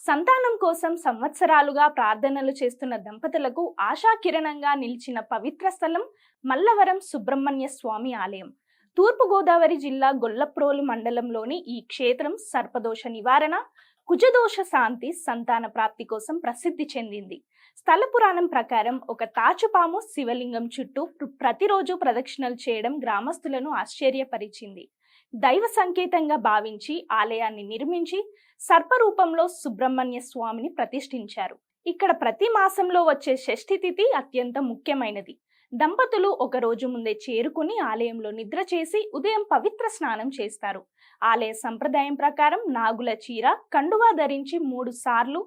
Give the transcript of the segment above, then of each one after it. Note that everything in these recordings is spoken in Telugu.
సంతానం కోసం సంవత్సరాలుగా ప్రార్థనలు చేస్తున్న దంపతులకు ఆశాకిరణంగా నిలిచిన పవిత్ర స్థలం మల్లవరం సుబ్రహ్మణ్య స్వామి ఆలయం. తూర్పుగోదావరి జిల్లా గొల్లప్రోలు మండలంలోని ఈ క్షేత్రం సర్పదోష నివారణ, కుజదోష శాంతి, సంతాన ప్రాప్తి కోసం ప్రసిద్ధి చెందింది. స్థల పురాణం ప్రకారం ఒక తాచుపాము శివలింగం చుట్టూ ప్రతిరోజు ప్రదక్షిణలు చేయడం గ్రామస్తులను ఆశ్చర్యపరిచింది. దైవ సంకేతంగా భావించి ఆలయాన్ని నిర్మించి సర్పరూపంలో సుబ్రహ్మణ్య స్వామిని ప్రతిష్ఠించారు. ఇక్కడ ప్రతి మాసంలో వచ్చే షష్ఠి తిథి అత్యంత ముఖ్యమైనది. దంపతులు ఒక రోజు ముందే చేరుకుని ఆలయంలో నిద్ర చేసి ఉదయం పవిత్ర స్నానం చేస్తారు. ఆలయ సంప్రదాయం ప్రకారం నాగుల చీర, కండువా ధరించి 3 సార్లు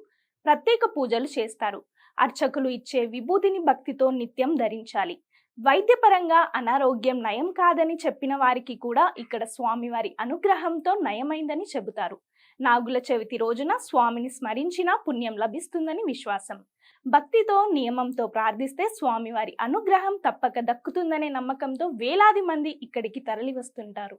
ప్రత్యేక పూజలు చేస్తారు. అర్చకులు ఇచ్చే విభూతిని భక్తితో నిత్యం ధరించాలి. వైద్యపరంగా అనారోగ్యం నయం కాదని చెప్పిన వారికి కూడా ఇక్కడ స్వామివారి అనుగ్రహంతో నయమైందని చెబుతారు. నాగుల చవితి రోజున స్వామిని స్మరించిన పుణ్యం లభిస్తుందని విశ్వాసం. భక్తితో, నియమంతో ప్రార్థిస్తే స్వామివారి అనుగ్రహం తప్పక దక్కుతుందనే నమ్మకంతో వేలాది మంది ఇక్కడికి తరలి వస్తుంటారు.